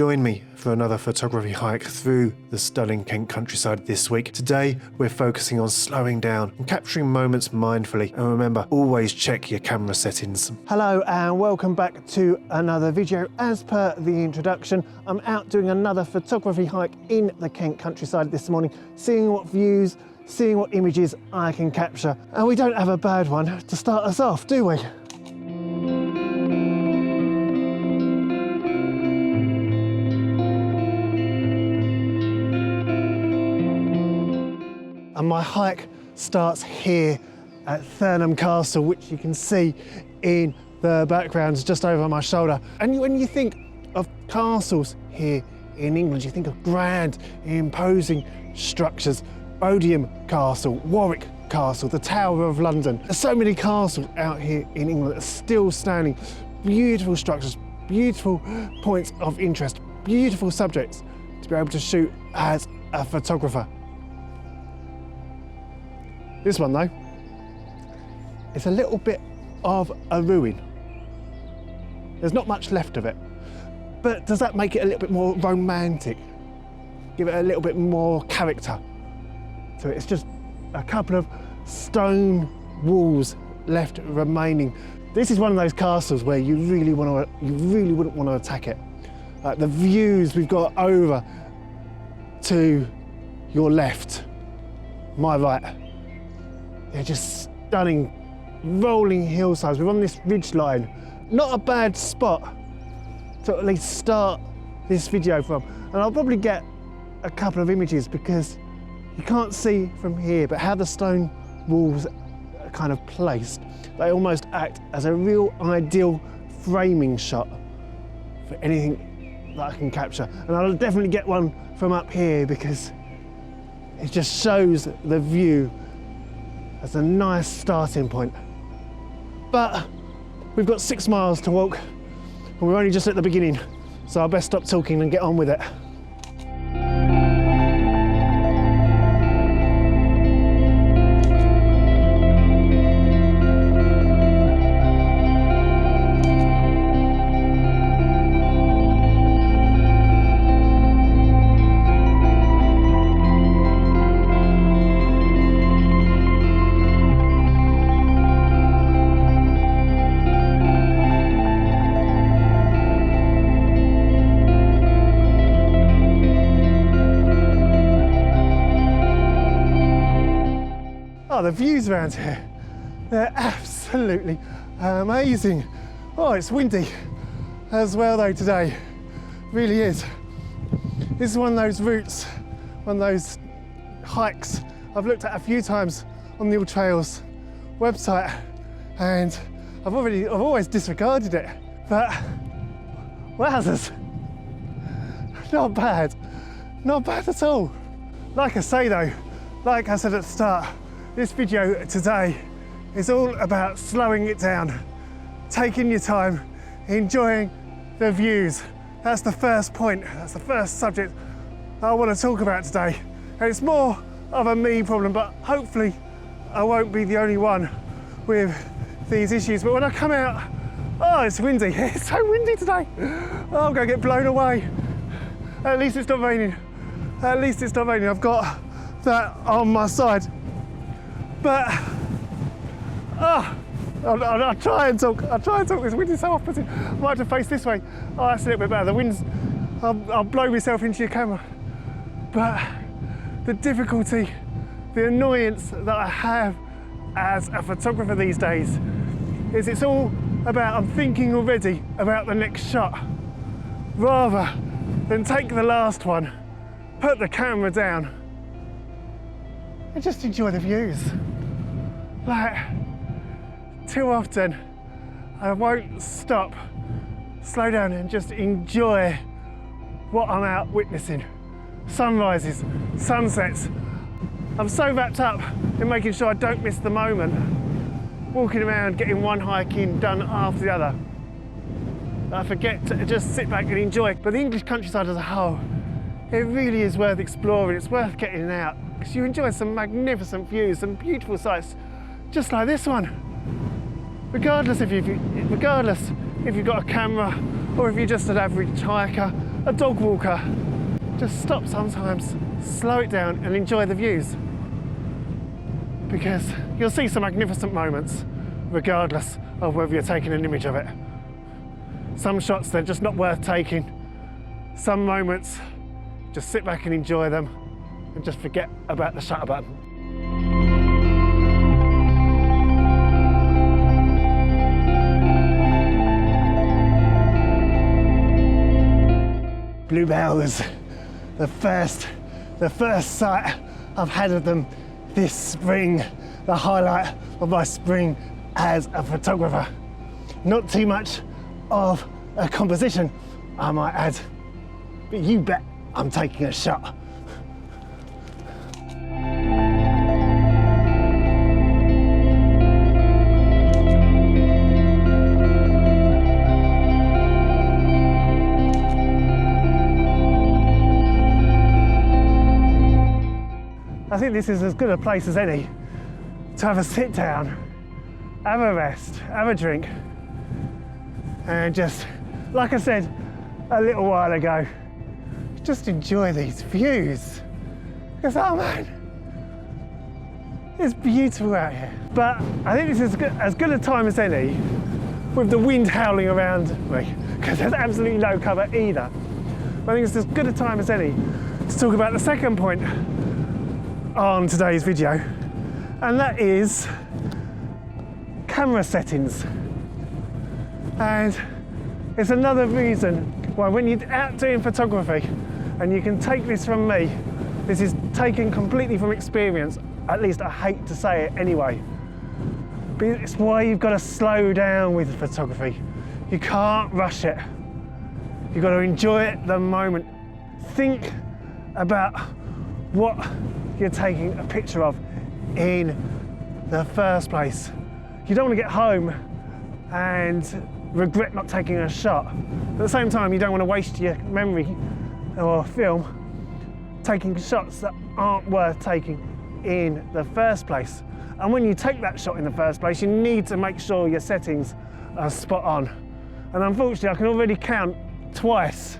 Join me for another photography hike through the stunning Kent countryside this week. Today, we're focusing on slowing down and capturing moments mindfully. And remember, always check your camera settings. Hello and welcome back to another video. As per the introduction, I'm out doing another photography hike in the Kent countryside this morning, seeing what views, seeing what images I can capture. And we don't have a bad one to start us off, do we? And my hike starts here at Thurnham Castle, which you can see in the background just over my shoulder. And when you think of castles here in England, you think of grand, imposing structures. Bodiam Castle, Warwick Castle, the Tower of London. There's so many castles out here in England that are still standing. Beautiful structures, beautiful points of interest, beautiful subjects to be able to shoot as a photographer. This one though, it's a little bit of a ruin. There's not much left of it, but does that make it a little bit more romantic? Give it a little bit more character? So it's just a couple of stone walls left remaining. This is one of those castles where you really wouldn't want to attack it. The views we've got over to your left, my right, they're just stunning, rolling hillsides. We're on this ridge line. Not a bad spot to at least start this video from. And I'll probably get a couple of images because you can't see from here, but how the stone walls are kind of placed, they almost act as a real ideal framing shot for anything that I can capture. And I'll definitely get one from up here because it just shows the view as a nice starting point. But we've got 6 miles to walk and we're only just at the beginning, so I best stop talking and get on with it. Oh, the views around here, they're absolutely amazing. Oh, it's windy as well though today, really is. This is one of those routes, one of those hikes I've looked at a few times on the All Trails website and I've always disregarded it, but wowzers, not bad at all. Like I say though, like I said at the start, this video today is all about slowing it down, taking your time, enjoying the views. That's the first point, that's the first subject I want to talk about today. And it's more of a me problem, but hopefully I won't be the only one with these issues. But when I come out, oh, it's windy. It's so windy today. Oh, I'm going to get blown away. At least it's not raining. At least it's not raining. I've got that on my side. But I'll try and talk. This wind is so off-putting. I might have to face this way. Oh, that's a little bit better. The wind's, I'll blow myself into your camera. But the difficulty, the annoyance that I have as a photographer these days is it's all about, I'm thinking already about the next shot, rather than take the last one, put the camera down, and just enjoy the views. Like, too often, I won't stop, slow down and just enjoy what I'm out witnessing. Sunrises, sunsets. I'm so wrapped up in making sure I don't miss the moment, walking around, getting one hike in, done after the other. I forget to just sit back and enjoy. But the English countryside as a whole, it really is worth exploring. It's worth getting out because you enjoy some magnificent views, some beautiful sights, just like this one. Regardless if you've got a camera or if you're just an average hiker, a dog walker, just stop sometimes, slow it down and enjoy the views. Because you'll see some magnificent moments, regardless of whether you're taking an image of it. Some shots, they're just not worth taking. Some moments, just sit back and enjoy them and just forget about the shutter button. Bluebells, the first sight I've had of them this spring, the highlight of my spring as a photographer. Not too much of a composition, I might add, but you bet I'm taking a shot. I think this is as good a place as any to have a sit down, have a rest, have a drink, and just, like I said a little while ago, just enjoy these views. Because, oh man, it's beautiful out here. But I think this is as good a time as any with the wind howling around me, because there's absolutely no cover either. But I think it's as good a time as any to talk about the second point on today's video, and that is camera settings. And it's another reason why when you're out doing photography, and you can take this from me, this is taken completely from experience, at least I hate to say it anyway, but it's why you've got to slow down with photography. You can't rush it. You've got to enjoy it the moment. Think about what you're taking a picture of in the first place. You don't want to get home and regret not taking a shot. At the same time, you don't want to waste your memory or film taking shots that aren't worth taking in the first place. And when you take that shot in the first place, you need to make sure your settings are spot on. And unfortunately, I can already count twice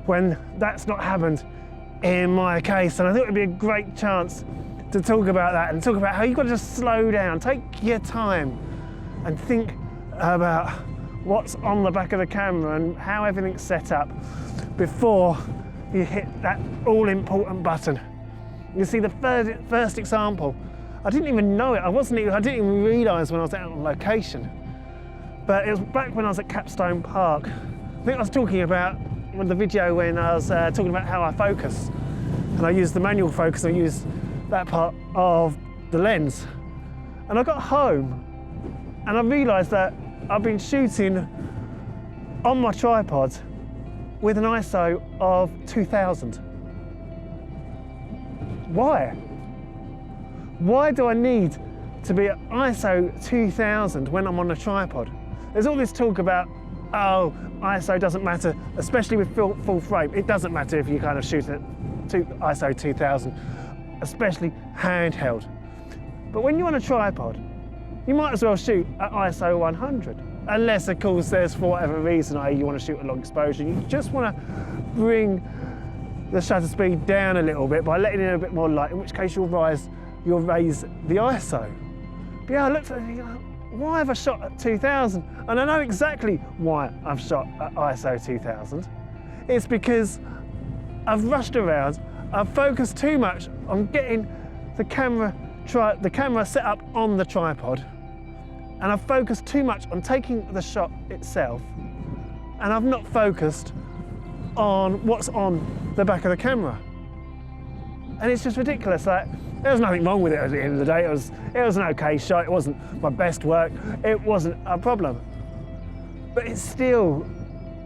when that's not happened in my case, and I thought it'd be a great chance to talk about that and talk about how you've got to just slow down, take your time and think about what's on the back of the camera and how everything's set up before you hit that all-important button. You see, the first example, I didn't even know it, I didn't even realise when I was out on location, but it was back when I was at Capstone Park. I think I was talking about the video when I was talking about how I focus, and I used the manual focus, I used that part of the lens, and I got home and I realised that I've been shooting on my tripod with an ISO of 2000. Why? Why do I need to be at ISO 2000 when I'm on a tripod? There's all this talk about, oh, ISO doesn't matter, especially with full frame. It doesn't matter if you kind of shoot at ISO 2000, especially handheld. But when you're on a tripod, you might as well shoot at ISO 100. Unless, of course, there's, for whatever reason, you want to shoot at long exposure, you just want to bring the shutter speed down a little bit by letting in a bit more light, in which case you'll raise the ISO. But yeah, I looked at it and go, why have I shot at 2000? And I know exactly why I've shot at ISO 2000. It's because I've rushed around, I've focused too much on getting the camera set up on the tripod, and I've focused too much on taking the shot itself, and I've not focused on what's on the back of the camera. And it's just ridiculous. Like, there was nothing wrong with it at the end of the day. It was an okay shot. It wasn't my best work. It wasn't a problem. But it's still,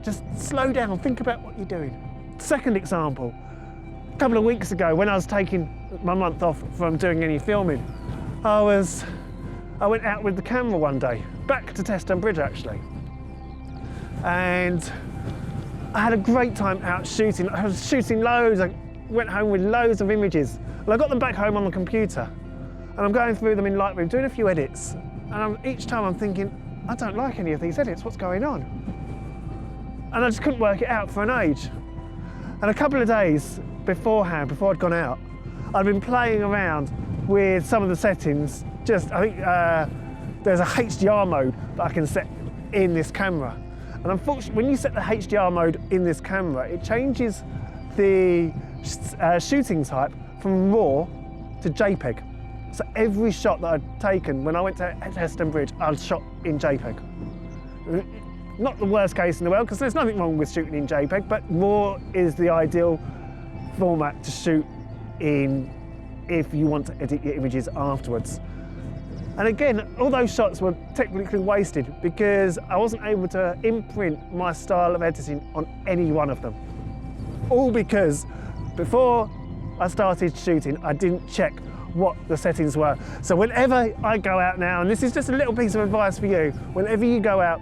just slow down, think about what you're doing. Second example, a couple of weeks ago when I was taking my month off from doing any filming, I went out with the camera one day, back to Teston Bridge actually. And I had a great time out shooting. I was shooting loads. I went home with loads of images. And I got them back home on the computer. And I'm going through them in Lightroom, doing a few edits. And each time I'm thinking, I don't like any of these edits, what's going on? And I just couldn't work it out for an age. And a couple of days beforehand, before I'd gone out, I'd been playing around with some of the settings. I think there's a HDR mode that I can set in this camera. And unfortunately, when you set the HDR mode in this camera, it changes the shooting type from RAW to JPEG. So every shot that I'd taken when I went to Heston Bridge, I'd shot in JPEG. Not the worst case in the world, because there's nothing wrong with shooting in JPEG, but RAW is the ideal format to shoot in if you want to edit your images afterwards. And again, all those shots were technically wasted because I wasn't able to imprint my style of editing on any one of them. All because before I started shooting, I didn't check what the settings were. So whenever I go out now, and this is just a little piece of advice for you, whenever you go out,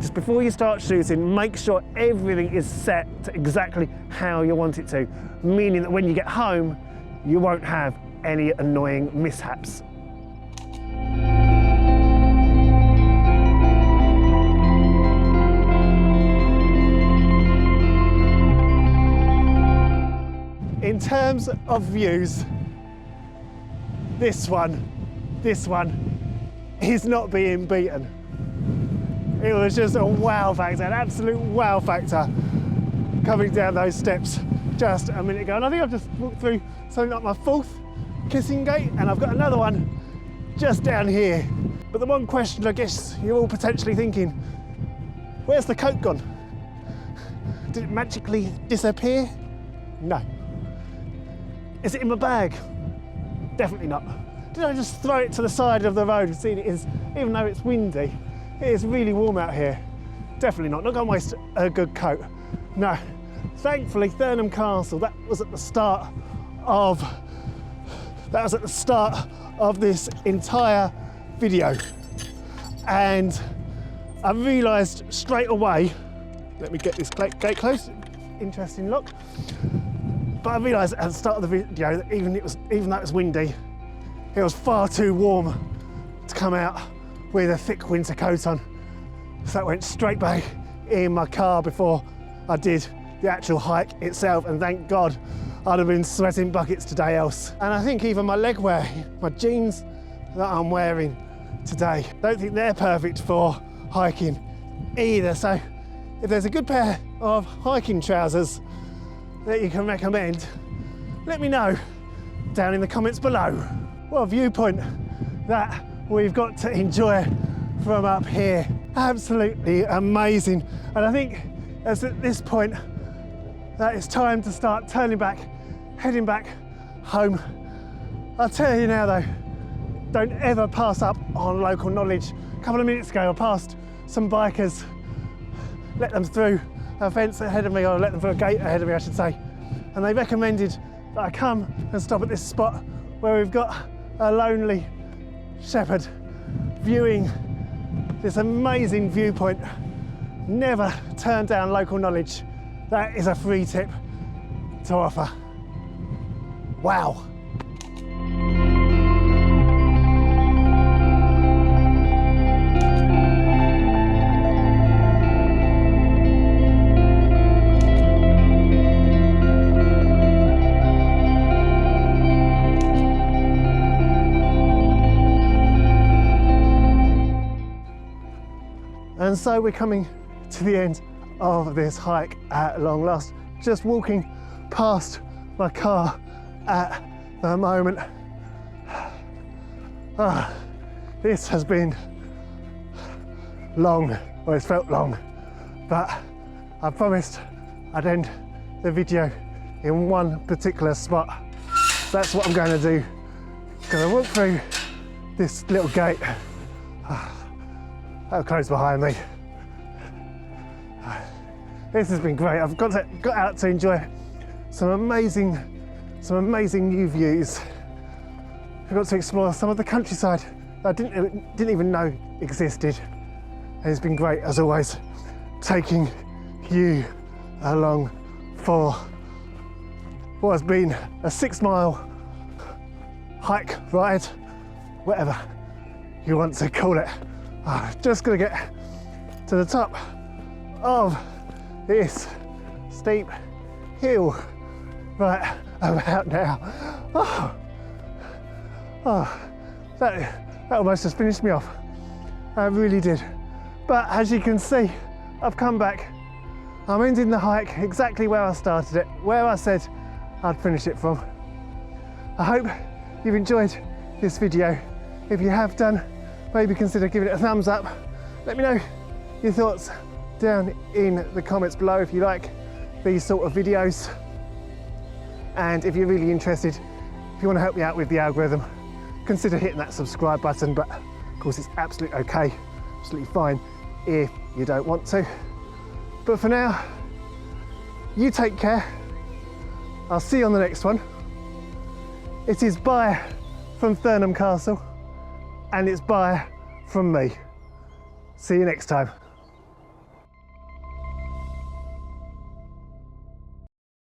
just before you start shooting, make sure everything is set to exactly how you want it to, meaning that when you get home, you won't have any annoying mishaps. In terms of views, this one is not being beaten. It was just a wow factor, an absolute wow factor, coming down those steps just a minute ago. And I think I've just walked through something like my 4th kissing gate, and I've got another one just down here. But the one question I guess you're all potentially thinking, where's the coat gone? Did it magically disappear? No. Is it in my bag? Definitely not. Did I just throw it to the side of the road and see it is, even though it's windy, it is really warm out here? Definitely not. Not gonna waste a good coat. No. Thankfully, Thurnham Castle, that was at the start of this entire video. And I realised straight away, let me get this gate closed, interesting look. But I realised at the start of the video that even though it was windy, it was far too warm to come out with a thick winter coat on. So that went straight back in my car before I did the actual hike itself, and thank God I'd have been sweating buckets today else. And I think even my leg wear, my jeans that I'm wearing today, don't think they're perfect for hiking either. So if there's a good pair of hiking trousers that you can recommend, let me know down in the comments below. What a viewpoint that we've got to enjoy from up here. Absolutely amazing. And I think it's at this point that it's time to start turning back, heading back home. I'll tell you now though, don't ever pass up on local knowledge. A couple of minutes ago I passed some bikers, let them through a fence ahead of me, or let them through a gate ahead of me I should say, and they recommended that I come and stop at this spot where we've got a lonely shepherd viewing this amazing viewpoint. Never turn down local knowledge. That is a free tip to offer. Wow. And so we're coming to the end of this hike at long last. Just walking past my car at the moment. This has been long, or it's felt long, but I promised I'd end the video in one particular spot. That's what I'm going to do. Gonna walk through this little gate. That'll close behind me. This has been great. I've got out to enjoy some amazing new views. I got to explore some of the countryside that I didn't even know existed. And it's been great as always, taking you along for what has been a 6-mile hike, ride, whatever you want to call it. Just gonna get to the top of this steep hill right about now. That almost just finished me off. That really did. But as you can see, I've come back. I'm ending the hike exactly where I started it, where I said I'd finish it from. I hope you've enjoyed this video. If you have done, maybe consider giving it a thumbs up. Let me know your thoughts down in the comments below if you like these sort of videos. And if you're really interested, if you want to help me out with the algorithm, consider hitting that subscribe button. But of course, it's absolutely okay, absolutely fine if you don't want to. But for now, you take care. I'll see you on the next one. It is bye from Thurnham Castle, and it's bye from me. See you next time.